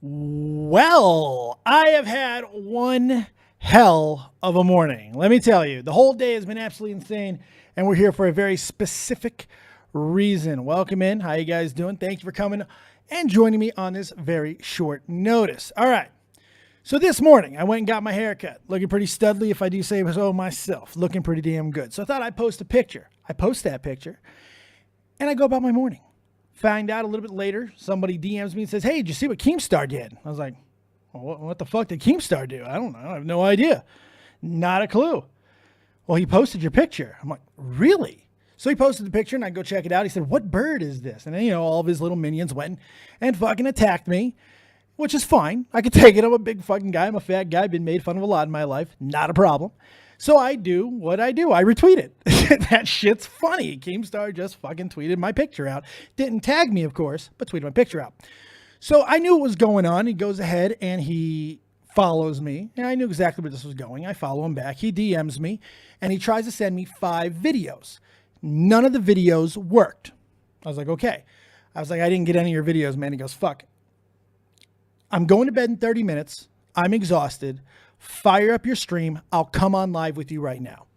Well, I have had one hell of a morning. Let me tell you, the whole day has been absolutely insane, and we're here for a very specific reason. Welcome in. How you guys doing? Thank you for coming and joining me on this very short notice. All right. So this morning, I went and got my hair cut. Looking pretty studly, if I do say so myself. Looking pretty damn good. So I thought I'd post a picture. I post that picture, and I go about my morning. Find out a little bit later, somebody DMs me and says, "Hey, did you see what Keemstar did?" I was like, well, what the fuck did Keemstar do? I don't know. I have no idea. Not a clue. Well, he posted your picture. I'm like, really? So he posted the picture, and I go check it out. He said, "What bird is this?" And then, all of his little minions went and fucking attacked me, which is fine. I could take it. I'm a big fucking guy. I'm a fat guy. Been made fun of a lot in my life. Not a problem. So I do what I do. I retweet it. That shit's funny. Keemstar just fucking tweeted my picture out. Didn't tag me, of course, but tweeted my picture out. So I knew what was going on. He goes ahead and he follows me. And I knew exactly where this was going. I follow him back. He DMs me and he tries to send me 5 videos. None of the videos worked. I was like, okay. I was like, I didn't get any of your videos, man. He goes, fuck. I'm going to bed in 30 minutes. I'm exhausted. Fire up your stream. I'll come on live with you right now.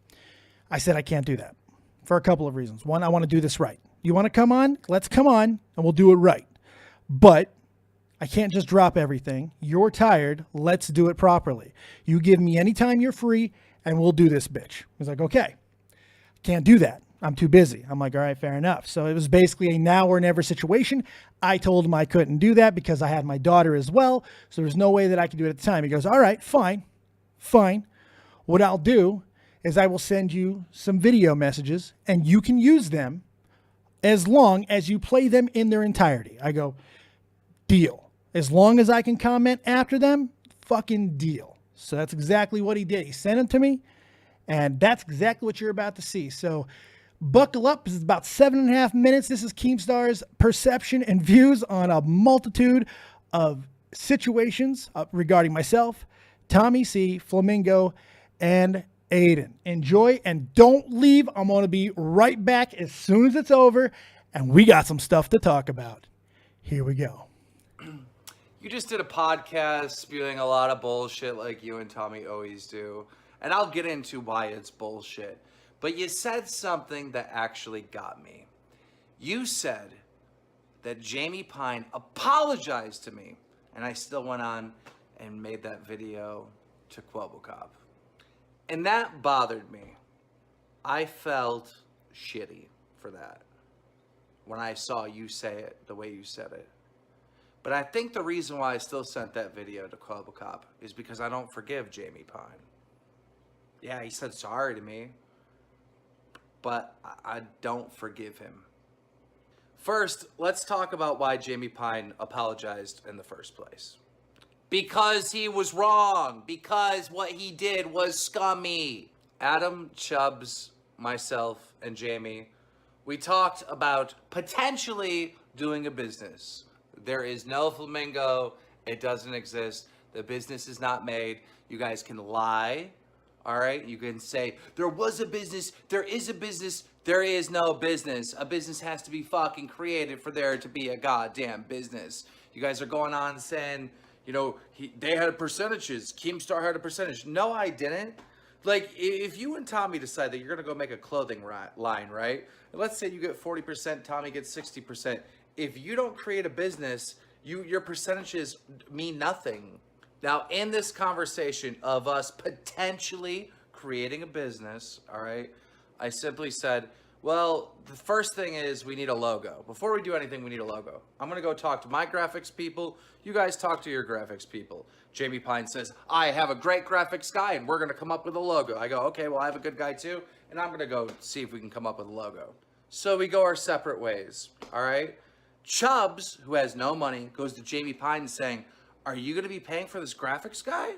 I said, I can't do that for a couple of reasons. One, I want to do this right. You want to come on? Let's come on and we'll do it right. But I can't just drop everything. You're tired. Let's do it properly. You give me any time you're free and we'll do this bitch. He's like, okay. Can't do that. I'm too busy. I'm like, all right, fair enough. So it was basically a now or never situation. I told him I couldn't do that because I had my daughter as well. So there's no way that I could do it at the time. He goes, all right, fine. What I'll do is I will send you some video messages and you can use them as long as you play them in their entirety. I go, deal. As long as I can comment after them, fucking deal. So that's exactly what he did. He sent them to me, and that's exactly what you're about to see. So buckle up. This is about 7.5 minutes. This is Keemstar's perception and views on a multitude of situations regarding myself, Tommy C, Flamingo, and Aiden. Enjoy and don't leave. I'm going to be right back as soon as it's over, and we got some stuff to talk about. Here we go. You just did a podcast spewing a lot of bullshit like you and Tommy always do, and I'll get into why it's bullshit. But you said something that actually got me. You said that Jamie Pine apologized to me, and I still went on and made that video to Quabblecop. And that bothered me. I felt shitty for that when I saw you say it the way you said it. But I think the reason why I still sent that video to Quabblecop is because I don't forgive Jamie Pine. Yeah, he said sorry to me, but I don't forgive him. First, let's talk about why Jamie Pine apologized in the first place. Because he was wrong. Because what he did was scummy. Adam, Chubbs, myself, and Jamie, we talked about potentially doing a business. There is no Flamingo. It doesn't exist. The business is not made. You guys can lie. All right? You can say, there was a business. There is a business. There is no business. A business has to be fucking created for there to be a goddamn business. You guys are going on saying, they had percentages. Keemstar had a percentage. No, I didn't. Like, if you and Tommy decide that you're going to go make a clothing line, right? And let's say you get 40%, Tommy gets 60%. If you don't create a business, your percentages mean nothing. Now, in this conversation of us potentially creating a business, all right, I simply said, well, the first thing is we need a logo. Before we do anything, we need a logo. I'm going to go talk to my graphics people. You guys talk to your graphics people. Jamie Pine says, I have a great graphics guy, and we're going to come up with a logo. I go, okay, well, I have a good guy too, and I'm going to go see if we can come up with a logo. So we go our separate ways, all right? Chubbs, who has no money, goes to Jamie Pine saying, are you going to be paying for this graphics guy?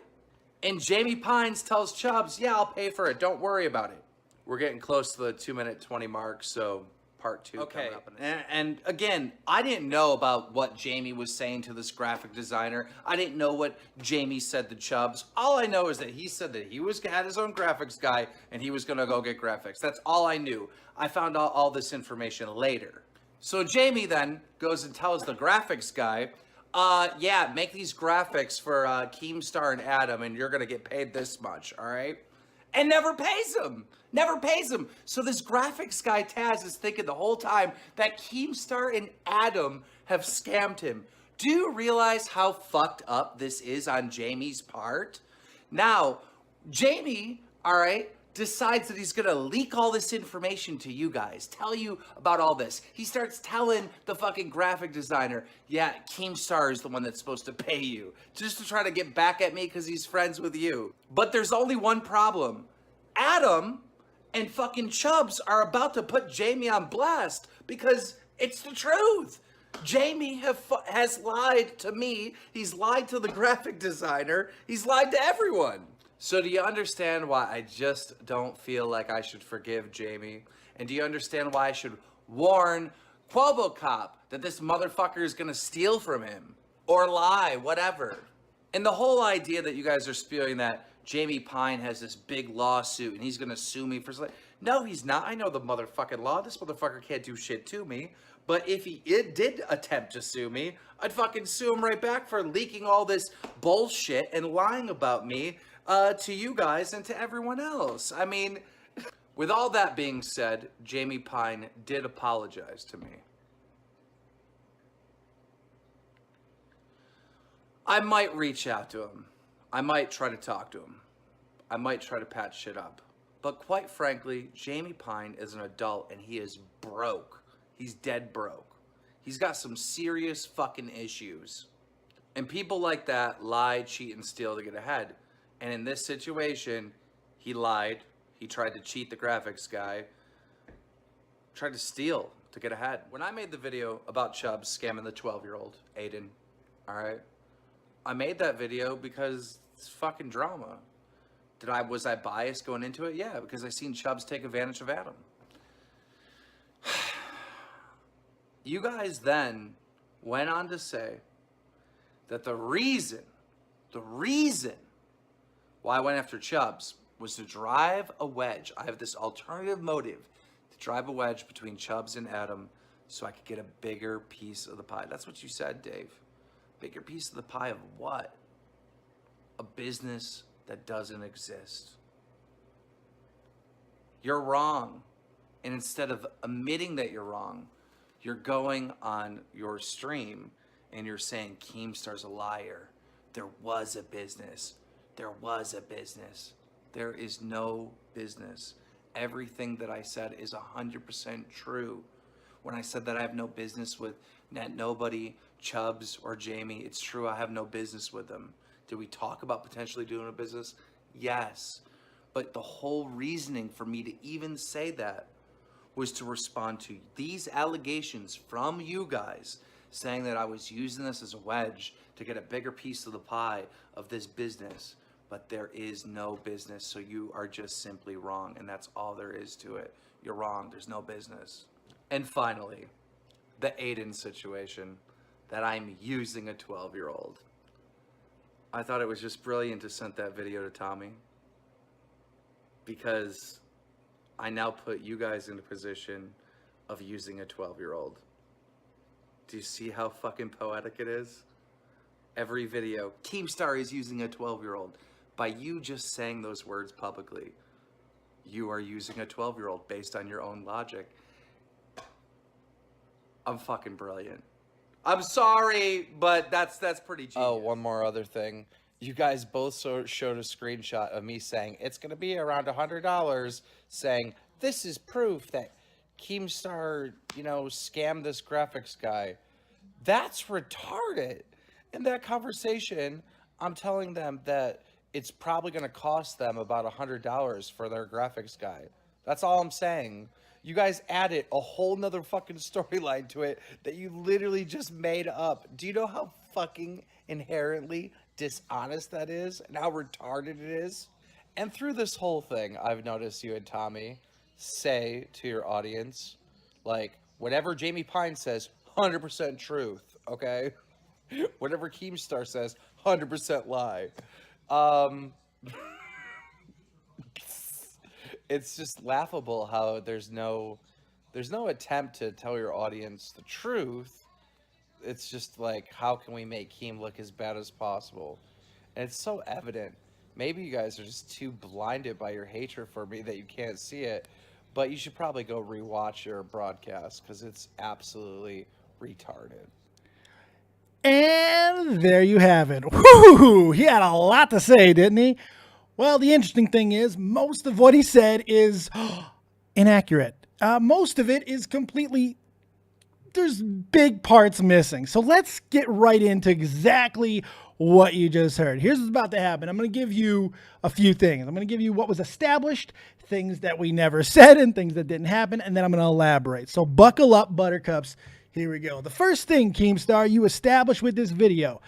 And Jamie Pines tells Chubbs, yeah, I'll pay for it. Don't worry about it. We're getting close to the 2-minute 20 mark, so part 2 coming up. And again, I didn't know about what Jamie was saying to this graphic designer. I didn't know what Jamie said to Chubbs. All I know is that he said that he had his own graphics guy and he was going to go get graphics. That's all I knew. I found all this information later. So Jamie then goes and tells the graphics guy, Yeah, make these graphics for Keemstar and Adam, and you're gonna get paid this much, all right? And never pays them. Never pays them. So this graphics guy Taz is thinking the whole time that Keemstar and Adam have scammed him. Do you realize how fucked up this is on Jamie's part? Now, Jamie, all right, decides that he's gonna leak all this information to you guys, tell you about all this. He starts telling the fucking graphic designer, yeah, Keemstar is the one that's supposed to pay you, just to try to get back at me because he's friends with you. But there's only one problem. Adam and fucking Chubbs are about to put Jamie on blast because it's the truth. Jamie has lied to me. He's lied to the graphic designer. He's lied to everyone. So do you understand why I just don't feel like I should forgive Jamie? And do you understand why I should warn Quobocop that this motherfucker is gonna steal from him? Or lie, whatever. And the whole idea that you guys are spewing that Jamie Pine has this big lawsuit and he's gonna sue me for something. No, he's not. I know the motherfucking law. This motherfucker can't do shit to me. But if he did attempt to sue me, I'd fucking sue him right back for leaking all this bullshit and lying about me to you guys and to everyone else. I mean, with all that being said, Jamie Pine did apologize to me. I might reach out to him. I might try to talk to him. I might try to patch shit up. But quite frankly, Jamie Pine is an adult and he is broke. He's dead broke. He's got some serious fucking issues. And people like that lie, cheat, and steal to get ahead. And in this situation, he lied. He tried to cheat the graphics guy. Tried to steal to get ahead. When I made the video about Chubbs scamming the 12-year-old, Aiden, all right? I made that video because it's fucking drama. Was I biased going into it? Yeah, because I seen Chubbs take advantage of Adam. You guys then went on to say that the reason why I went after Chubbs was to drive a wedge. I have this alternative motive to drive a wedge between Chubbs and Adam so I could get a bigger piece of the pie. That's what you said, Dave. Bigger piece of the pie of what? A business that doesn't exist. You're wrong. And instead of admitting that you're wrong, you're going on your stream and you're saying Keemstar's a liar. There was a business. There was a business. There is no business. Everything that I said is 100% true. When I said that I have no business with nobody, Chubbs or Jamie, it's true, I have no business with them. Did we talk about potentially doing a business? Yes. But the whole reasoning for me to even say that was to respond to these allegations from you guys saying that I was using this as a wedge to get a bigger piece of the pie of this business. But there is no business, so you are just simply wrong, and that's all there is to it. You're wrong, there's no business. And finally, the Aiden situation, that I'm using a 12-year-old. I thought it was just brilliant to send that video to Tommy, because I now put you guys in a position of using a 12-year-old. Do you see how fucking poetic it is? Every video, Keemstar is using a 12-year-old. By you just saying those words publicly, you are using a 12-year-old based on your own logic. I'm fucking brilliant. I'm sorry, but that's pretty genius. Oh, one more other thing. You guys both showed a screenshot of me saying it's going to be around $100, saying this is proof that Keemstar, scammed this graphics guy. That's retarded. In that conversation, I'm telling them that it's probably going to cost them about $100 for their graphics guy. That's all I'm saying. You guys added a whole nother fucking storyline to it that you literally just made up. Do you know how fucking inherently dishonest that is and how retarded it is? And through this whole thing, I've noticed you and Tommy say to your audience, like, whatever Jamie Pine says, 100% truth, okay? Whatever Keemstar says, 100% lie. It's just laughable how there's no attempt to tell your audience the truth, it's just like, how can we make Keem look as bad as possible? And it's so evident. Maybe you guys are just too blinded by your hatred for me that you can't see it. But you should probably go rewatch your broadcast because it's absolutely retarded. And there you have it. Whew, he had a lot to say, didn't he? Well, the interesting thing is, most of what he said is inaccurate. Most of it is completely, there's big parts missing. So let's get right into exactly what you just heard. Here's what's about to happen. I'm going to give you a few things. I'm going to give you what was established, things that we never said, and things that didn't happen, and then I'm going to elaborate. So buckle up, buttercups. Here we go. The first thing, Keemstar, you established with this video,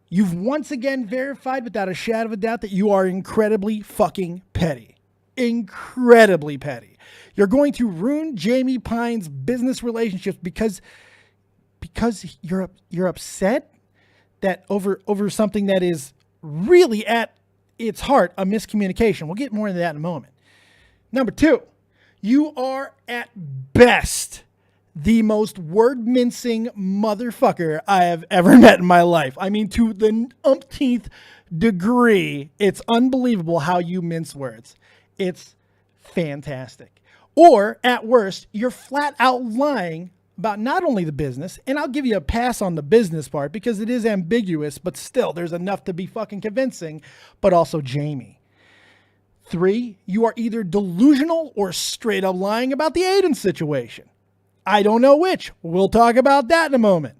you've once again verified without a shadow of a doubt that you are incredibly fucking petty. Incredibly petty. You're going to ruin Jamie Pine's business relationships because you're upset that over something that is really at its heart a miscommunication. We'll get more into that in a moment. Number two, you are at best the most word-mincing motherfucker I have ever met in my life. I mean, to the umpteenth degree, it's unbelievable how you mince words. It's fantastic. Or, at worst, you're flat out lying about not only the business, and I'll give you a pass on the business part because it is ambiguous, but still, there's enough to be fucking convincing, but also Jamie. 3, you are either delusional or straight up lying about the Aiden situation. I don't know which. We'll talk about that in a moment.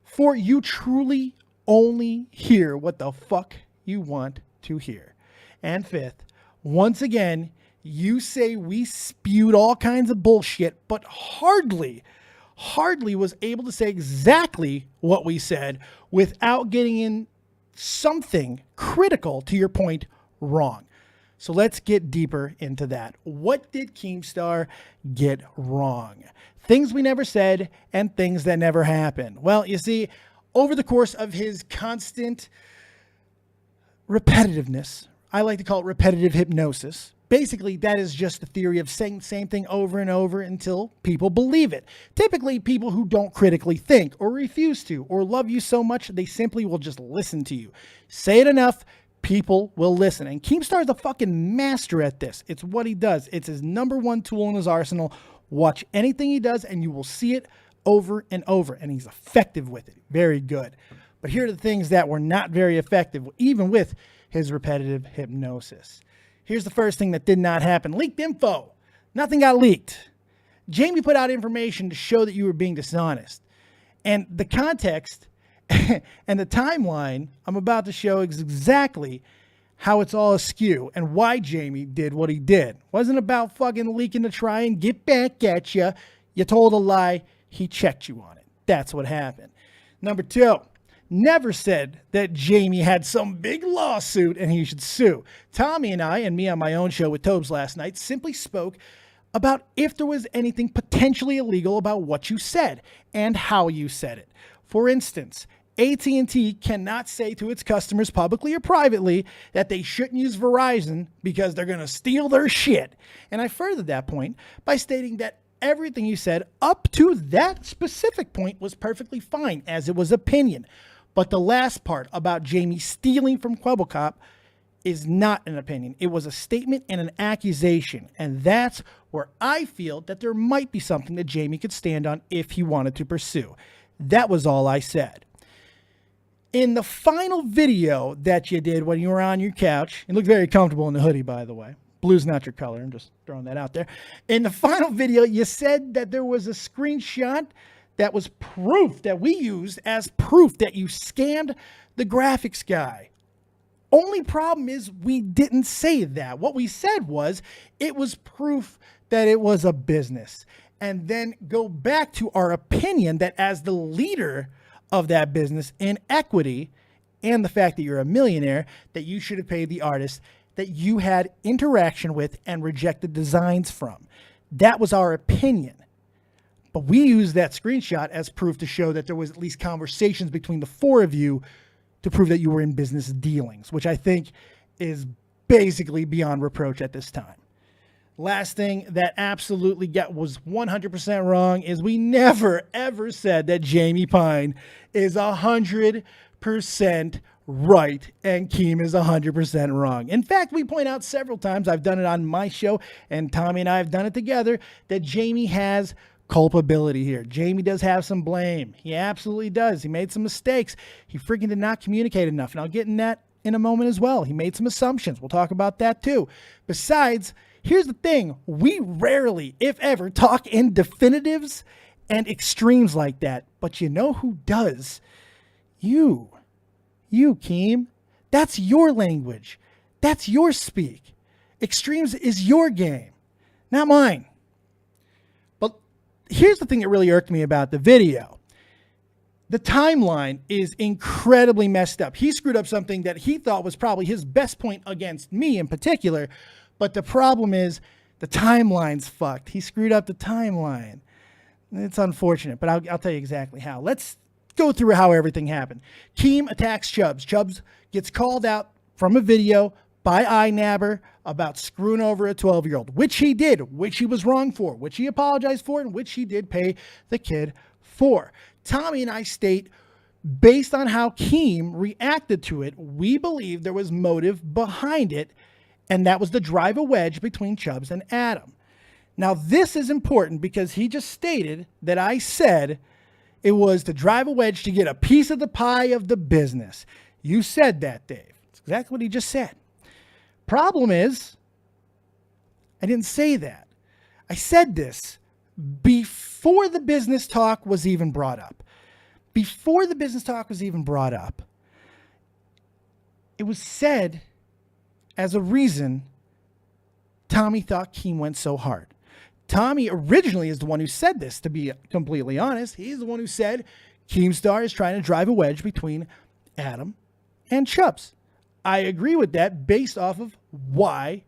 4, you truly only hear what the fuck you want to hear. And 5th, once again, you say we spewed all kinds of bullshit, but hardly was able to say exactly what we said without getting in something critical to your point wrong. So let's get deeper into that. What did Keemstar get wrong? Things we never said and things that never happened. Well, you see, over the course of his constant repetitiveness, I like to call it repetitive hypnosis. Basically, that is just the theory of saying the same thing over and over until people believe it. Typically, people who don't critically think or refuse to or love you so much, they simply will just listen to you. Say it enough, people will listen. And Keemstar is a fucking master at this. It's what he does. It's his number one tool in his arsenal. Watch anything he does and you will see it over and over. And he's effective with it. Very good. But here are the things that were not very effective, even with his repetitive hypnosis. Here's the first thing that did not happen. Leaked info. Nothing got leaked. Jamie put out information to show that you were being dishonest. And the context and the timeline I'm about to show is exactly how it's all askew and why Jamie did what he did. Wasn't about fucking leaking to try and get back at you. You told a lie. He checked you on it. That's what happened. Number 2, never said that Jamie had some big lawsuit and he should sue. Tommy and I, and me on my own show with Tobes last night, simply spoke about if there was anything potentially illegal about what you said and how you said it. For instance, AT&T cannot say to its customers publicly or privately that they shouldn't use Verizon because they're going to steal their shit. And I furthered that point by stating that everything you said up to that specific point was perfectly fine as it was opinion. But the last part about Jamie stealing from Quebblecop is not an opinion. It was a statement and an accusation. And that's where I feel that there might be something that Jamie could stand on if he wanted to pursue. That was all I said. In the final video that you did when you were on your couch, you look very comfortable in the hoodie, by the way. Blue's not your color. I'm just throwing that out there. In the final video, you said that there was a screenshot that was proof that we used as proof that you scammed the graphics guy. Only problem is we didn't say that. What we said was it was proof that it was a business. And then go back to our opinion that as the leader of that business in equity and the fact that you're a millionaire, that you should have paid the artist that you had interaction with and rejected designs from. That was our opinion. But we used that screenshot as proof to show that there was at least conversations between the 4 of you to prove that you were in business dealings, which I think is basically beyond reproach at this time. Last thing that absolutely was 100% wrong is we never, ever said that Jamie Pine is 100% right and Keem is 100% wrong. In fact, we point out several times, I've done it on my show, and Tommy and I have done it together, that Jamie has culpability here. Jamie does have some blame. He absolutely does. He made some mistakes. He freaking did not communicate enough, and I'll get in that in a moment as well. He made some assumptions. We'll talk about that too. Besides, here's the thing. We rarely, if ever, talk in definitives and extremes like that. But you know who does? You, Keem. That's your language. That's your speak. Extremes is your game, not mine. But here's the thing that really irked me about the video. The timeline is incredibly messed up. He screwed up something that he thought was probably his best point against me in particular. But the problem is the timeline's fucked. He screwed up the timeline. It's unfortunate, but I'll tell you exactly how. Let's go through how everything happened. Keem attacks Chubbs. Chubbs gets called out from a video by iNabber about screwing over a 12-year-old, which he did, which he was wrong for, which he apologized for, and which he did pay the kid for. Tommy and I state, based on how Keem reacted to it, we believe there was motive behind it, and that was to drive a wedge between Chubbs and Adam. Now, this is important because he just stated that I said it was to drive a wedge to get a piece of the pie of the business. You said that, Dave. That's exactly what he just said. Problem is, I didn't say that. I said this before the business talk was even brought up. Before the business talk was even brought up, it was said as a reason Tommy thought Keem went so hard. Tommy originally is the one who said this, to be completely honest. He's the one who said Keemstar is trying to drive a wedge between Adam and Chubbs. I agree with that based off of why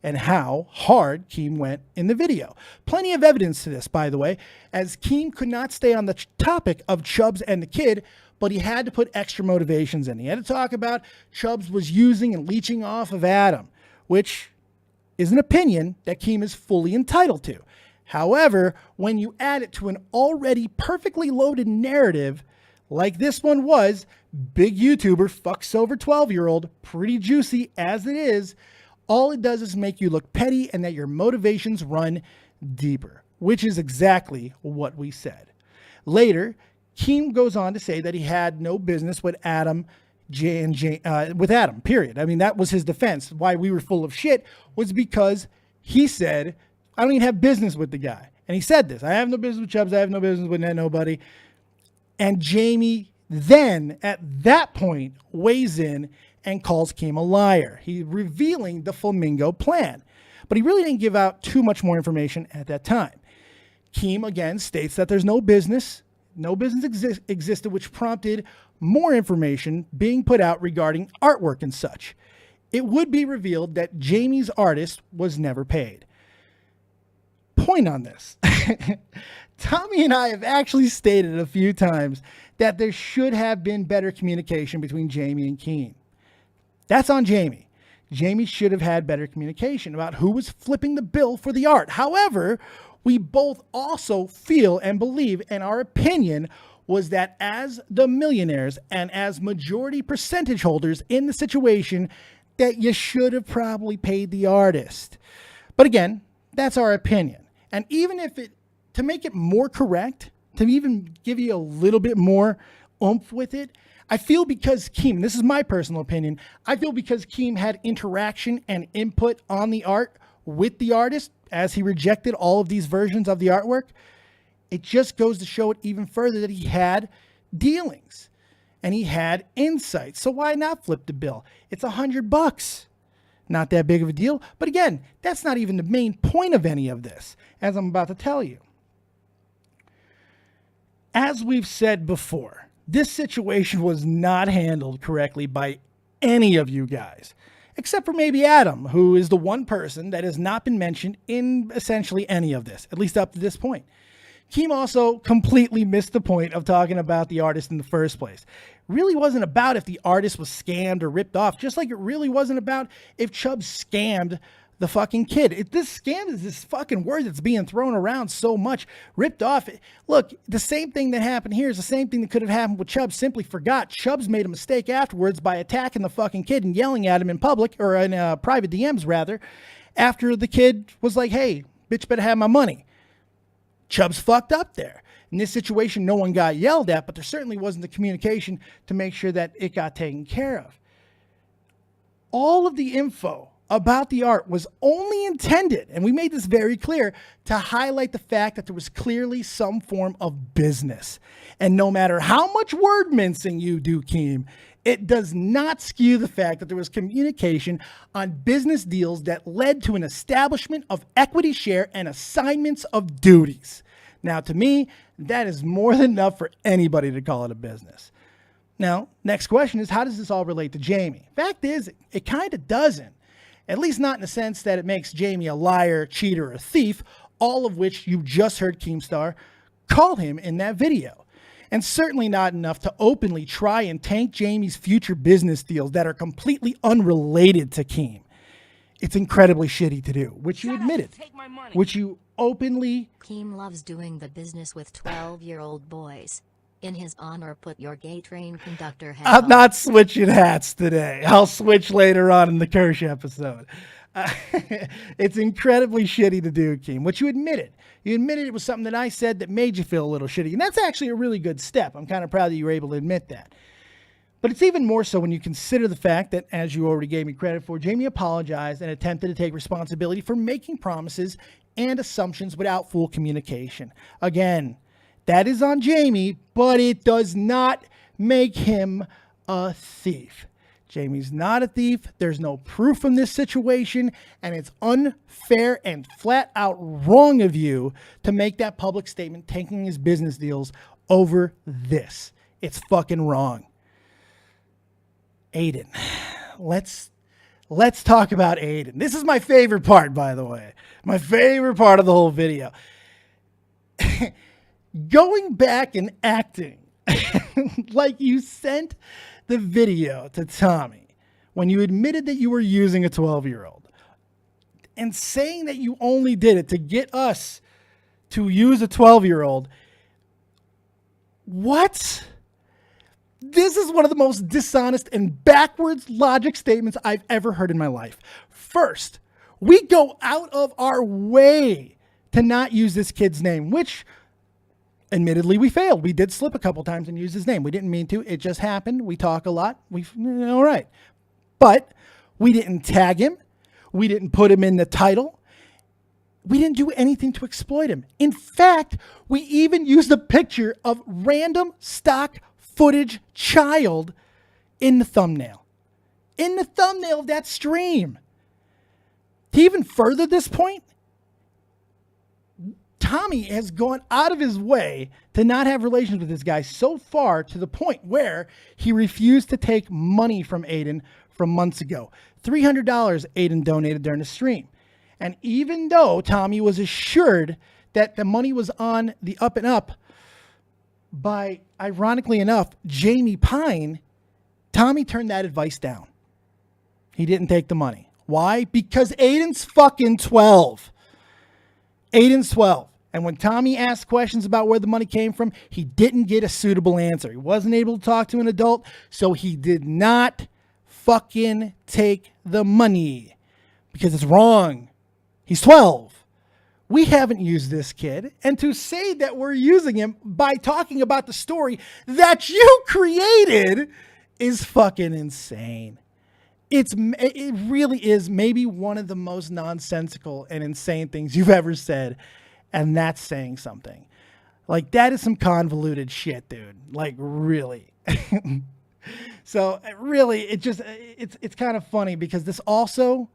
and how hard Keem went in the video. Plenty of evidence to this, by the way, as Keem could not stay on the topic of Chubbs and the kid, but he had to put extra motivations in. He had to talk about Chubbs was using and leeching off of Adam, which is an opinion that Keem is fully entitled to. However, when you add it to an already perfectly loaded narrative like this one was, big YouTuber fucks over 12-year-old, pretty juicy as it is, all it does is make you look petty and that your motivations run deeper, which is exactly what we said. Later, Keem goes on to say that he had no business with Adam, with Adam, period. I mean, that was his defense. Why we were full of shit was because he said, I don't even have business with the guy. And he said this, I have no business with Chubbs, I have no business with nobody. And Jamie then, at that point, weighs in and calls Keem a liar. He's revealing the Flamingo plan. But he really didn't give out too much more information at that time. Keem, again, states that there's no business existed, which prompted more information being put out regarding artwork and such. It would be revealed that Jamie's artist was never paid. Point on this. Tommy and I have actually stated a few times that there should have been better communication between Jamie and Keem. That's on Jamie. Jamie should have had better communication about who was flipping the bill for the art. However, we both also feel and believe, and our opinion was that as the millionaires and as majority percentage holders in the situation, that you should have probably paid the artist. But again, that's our opinion. And even if to make it more correct, to even give you a little bit more oomph with it, I feel because Keem, this is my personal opinion, I feel because Keem had interaction and input on the art with the artist as he rejected all of these versions of the artwork, it just goes to show it even further that he had dealings and he had insights. So why not flip the bill? It's $100. Not that big of a deal. But again, that's not even the main point of any of this, as I'm about to tell you. As we've said before, this situation was not handled correctly by any of you guys, except for maybe Adam, who is the one person that has not been mentioned in essentially any of this, at least up to this point. Keem also completely missed the point of talking about the artist in the first place. Really wasn't about if the artist was scammed or ripped off, just like it really wasn't about if Chubb scammed the fucking kid. This scam is this fucking word that's being thrown around so much, ripped off. Look, the same thing that happened here is the same thing that could have happened with Chubbs. Simply forgot. Chubbs made a mistake afterwards by attacking the fucking kid and yelling at him in public, or in private DMs rather, after the kid was like, hey, bitch better have my money. Chubbs fucked up there. In this situation, no one got yelled at, but there certainly wasn't the communication to make sure that it got taken care of. All of the info about the art was only intended, and we made this very clear, to highlight the fact that there was clearly some form of business. And no matter how much word mincing you do, Keem, it does not skew the fact that there was communication on business deals that led to an establishment of equity share and assignments of duties. Now, to me, that is more than enough for anybody to call it a business. Now, next question is, how does this all relate to Jamie? Fact is, it kind of doesn't. At least not in the sense that it makes Jamie a liar, cheater, or thief, all of which you just heard Keemstar call him in that video. And certainly not enough to openly try and tank Jamie's future business deals that are completely unrelated to Keem. It's incredibly shitty to do, which you admitted, which you openly... Keem loves doing the business with 12-year-old boys. In his honor, put your gay train conductor hat I'm on. not switching hats today. I'll switch later on in the Kirsch episode. It's incredibly shitty to do, Keem, which you admitted. You admitted it was something that I said that made you feel a little shitty. And that's actually a really good step. I'm kind of proud that you were able to admit that. But it's even more so when you consider the fact that, as you already gave me credit for, Jamie apologized and attempted to take responsibility for making promises and assumptions without full communication. Again, that is on Jamie, but it does not make him a thief. Jamie's not a thief. There's no proof from this situation, and it's unfair and flat out wrong of you to make that public statement tanking his business deals over this. It's fucking wrong. Aiden. Let's talk about Aiden. This is my favorite part, by the way. My favorite part of the whole video. Going back and acting like you sent the video to Tommy when you admitted that you were using a 12-year-old and saying that you only did it to get us to use a 12-year-old. What? This is one of the most dishonest and backwards logic statements I've ever heard in my life. First, we go out of our way to not use this kid's name, which admittedly we failed. We did slip a couple times and use his name. We didn't mean to. It just happened. We talk a lot. All right. But we didn't tag him. We didn't put him in the title. We didn't do anything to exploit him. In fact, we even used a picture of random stock footage child in the thumbnail. In the thumbnail of that stream. To even further this point, Tommy has gone out of his way to not have relations with this guy so far to the point where he refused to take money from Aiden from months ago. $300 Aiden donated during the stream. And even though Tommy was assured that the money was on the up and up by, ironically enough, Jamie Pine, Tommy turned that advice down. He didn't take the money. Why? Because Aiden's fucking 12. Aiden's 12. And when Tommy asked questions about where the money came from, he didn't get a suitable answer. He wasn't able to talk to an adult, so he did not fucking take the money because it's wrong. He's 12. We haven't used this kid. And to say that we're using him by talking about the story that you created is fucking insane. It really is maybe one of the most nonsensical and insane things you've ever said. And that's saying something. Like, that is some convoluted shit, dude. Like, really. So, really, it's kind of funny because this also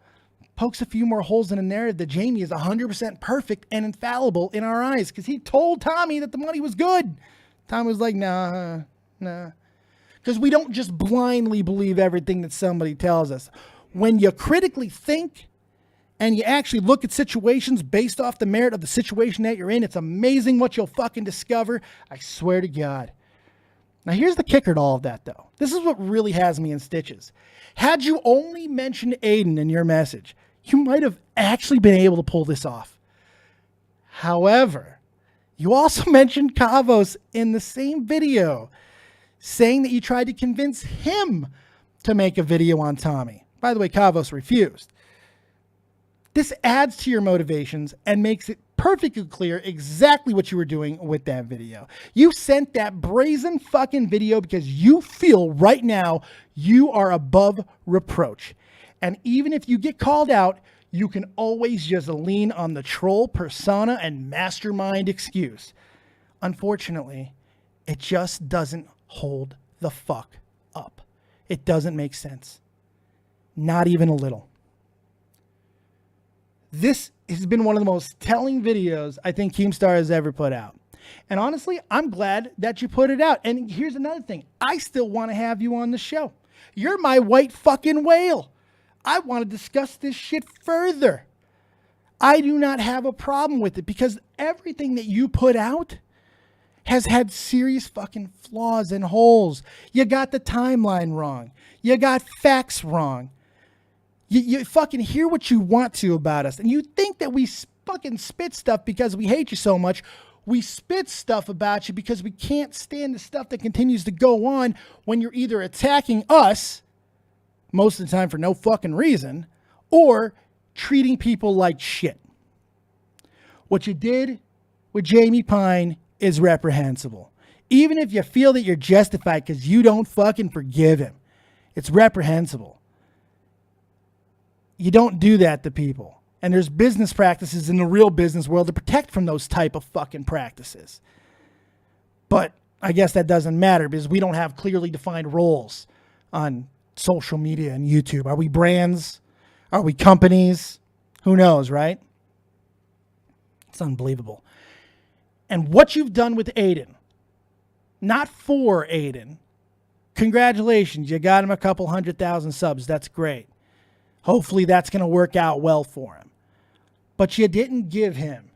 pokes a few more holes in the narrative that Jamie is 100% perfect and infallible in our eyes because he told Tommy that the money was good. Tommy was like, nah. Because we don't just blindly believe everything that somebody tells us. When you critically think and you actually look at situations based off the merit of the situation that you're in, it's amazing what you'll fucking discover. I swear to God. Now, here's the kicker to all of that, though. This is what really has me in stitches. Had you only mentioned Aiden in your message, you might have actually been able to pull this off. However, you also mentioned Kavos in the same video, saying that you tried to convince him to make a video on Tommy. By the way, Kavos refused. This adds to your motivations and makes it perfectly clear exactly what you were doing with that video. You sent that brazen fucking video because you feel right now you are above reproach. And even if you get called out, you can always just lean on the troll persona and mastermind excuse. Unfortunately, it just doesn't hold the fuck up. It doesn't make sense. Not even a little. This has been one of the most telling videos I think Keemstar has ever put out. And honestly, I'm glad that you put it out. And here's another thing. I still want to have you on the show. You're my white fucking whale. I want to discuss this shit further. I do not have a problem with it because everything that you put out has had serious fucking flaws and holes. You got the timeline wrong. You got facts wrong. You fucking hear what you want to about us. And you think that we fucking spit stuff because we hate you so much. We spit stuff about you because we can't stand the stuff that continues to go on when you're either attacking us, most of the time for no fucking reason, or treating people like shit. What you did with Jamie Pine is reprehensible. Even if you feel that you're justified because you don't fucking forgive him, it's reprehensible. You don't do that to people. And there's business practices in the real business world to protect from those type of fucking practices. But I guess that doesn't matter because we don't have clearly defined roles on social media and YouTube. Are we brands? Are we companies? Who knows, right? It's unbelievable. And what you've done with Aiden, not for Aiden, congratulations. You got him a couple 100,000 subs. That's great. Hopefully that's going to work out well for him. But you didn't give him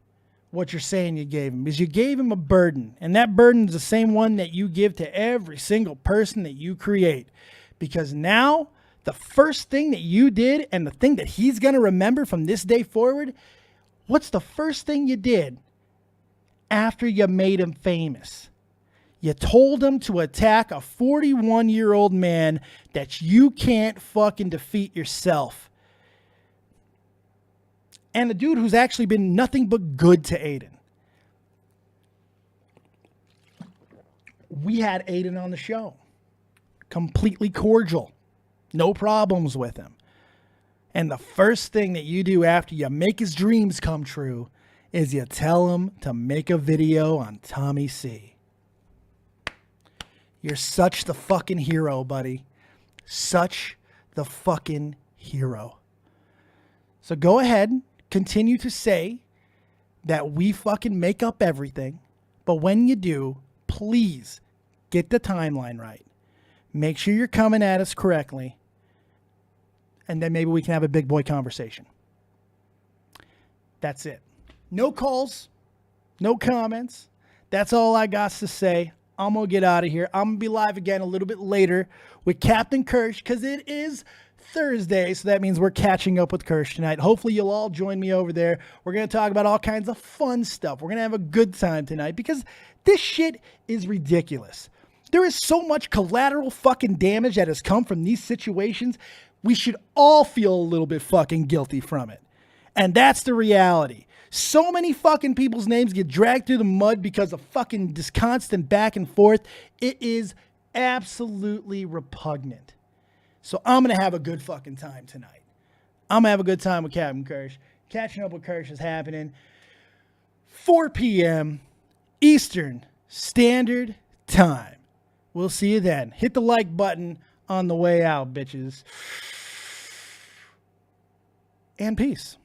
what you're saying you gave him because you gave him a burden. And that burden is the same one that you give to every single person that you create. Because now the first thing that you did and the thing that he's going to remember from this day forward, what's the first thing you did after you made him famous? You told him to attack a 41-year-old man that you can't fucking defeat yourself. And a dude who's actually been nothing but good to Aiden. We had Aiden on the show. Completely cordial. No problems with him. And the first thing that you do after you make his dreams come true is you tell him to make a video on Tommy C. You're such the fucking hero, buddy. Such the fucking hero. So go ahead, continue to say that we fucking make up everything. But when you do, please get the timeline right. Make sure you're coming at us correctly. And then maybe we can have a big boy conversation. That's it. No calls, no comments. That's all I got to say. I'm going to get out of here. I'm going to be live again a little bit later with Captain Kirsch because it is Thursday. So that means we're catching up with Kirsch tonight. Hopefully you'll all join me over there. We're going to talk about all kinds of fun stuff. We're going to have a good time tonight because this shit is ridiculous. There is so much collateral fucking damage that has come from these situations. We should all feel a little bit fucking guilty from it. And that's the reality. So many fucking people's names get dragged through the mud because of fucking this constant back and forth. It is absolutely repugnant. So I'm going to have a good fucking time tonight. I'm going to have a good time with Captain Kirsch. Catching up with Kirsch is happening 4 p.m. Eastern Standard Time. We'll see you then. Hit the like button on the way out, bitches. And peace.